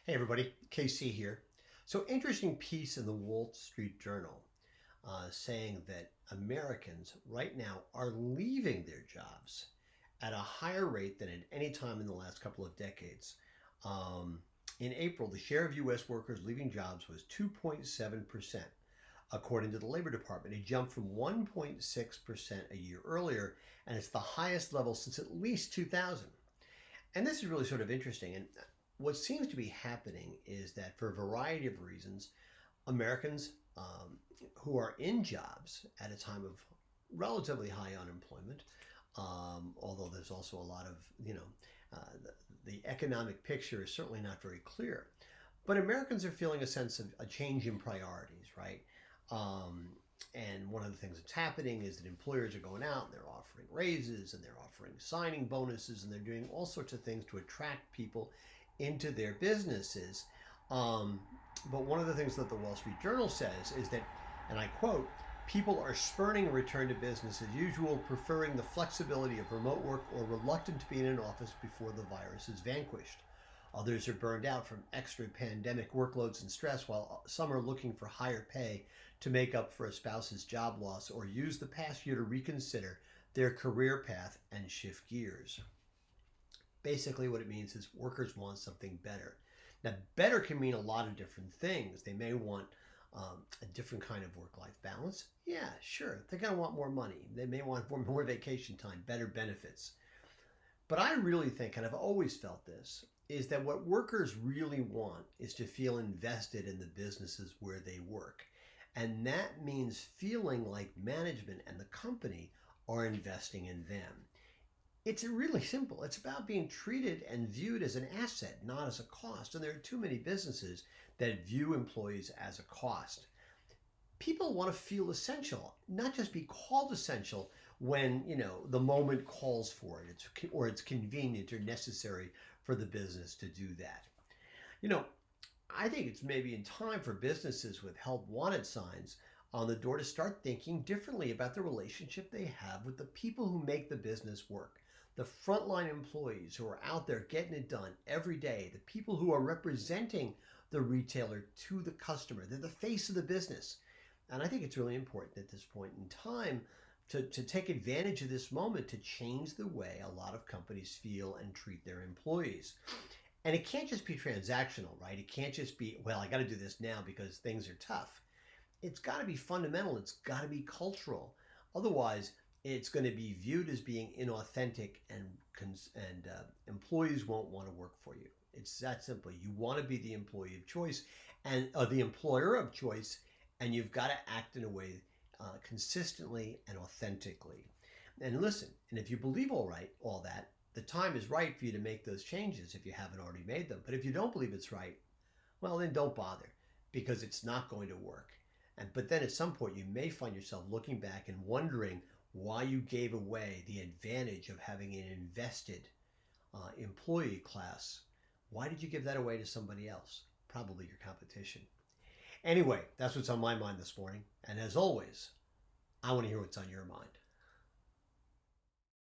Hey everybody, KC here. So interesting piece in the Wall Street Journal saying that Americans right now are leaving their jobs at a higher rate than at any time in the last couple of decades. Um, in April, the share of U.S. workers leaving jobs was 2.7%, according to the Labor Department. It jumped from 1.6% a year earlier, and it's the highest level since at least 2000. And this is really sort of interesting. And what seems to be happening is that for a variety of reasons, Americans who are in jobs at a time of relatively high unemployment, although there's also a lot of, the economic picture is certainly not very clear. But Americans are feeling a sense of a change in priorities, right? And one of the things that's happening is that employers are going out and they're offering raises and they're offering signing bonuses and they're doing all sorts of things to attract people into their businesses. But one of the things that the Wall Street Journal says is that, and I quote, people are spurning a return to business as usual, preferring the flexibility of remote work or reluctant to be in an office before the virus is vanquished. Others are burned out from extra pandemic workloads and stress, while some are looking for higher pay to make up for a spouse's job loss or use the past year to reconsider their career path and shift gears. Basically, what it means is workers want something better. Now, better can mean a lot of different things. They may want a different kind of work-life balance. Yeah, sure. They're going to want more money. They may want more vacation time, better benefits. But I really think, and I've always felt this, is that what workers really want is to feel invested in the businesses where they work. And that means feeling like management and the company are investing in them. It's really simple. It's about being treated and viewed as an asset, not as a cost. And there are too many businesses that view employees as a cost. People want to feel essential, not just be called essential when, the moment calls for it, or it's convenient or necessary for the business to do that. I think it's maybe in time for businesses with help wanted signs on the door to start thinking differently about the relationship they have with the people who make the business work. The frontline employees who are out there getting it done every day, the people who are representing the retailer to the customer. They're the face of the business. And I think it's really important at this point in time to take advantage of this moment to change the way a lot of companies feel and treat their employees. And it can't just be transactional, right? It can't just be, well, I got to do this now because things are tough. It's got to be fundamental. It's got to be cultural. Otherwise, it's going to be viewed as being inauthentic, and employees won't want to work for you. It's that simple. You want to be the employee of choice and the employer of choice, and you've got to act in a way consistently and authentically. And listen, and if you believe all that, the time is right for you to make those changes if you haven't already made them. But if you don't believe it's right, well, then don't bother, because it's not going to work. But then at some point you may find yourself looking back and wondering why you gave away the advantage of having an invested employee class. Why did you give that away to somebody else? Probably your competition. Anyway, that's what's on my mind this morning. And as always, I want to hear what's on your mind.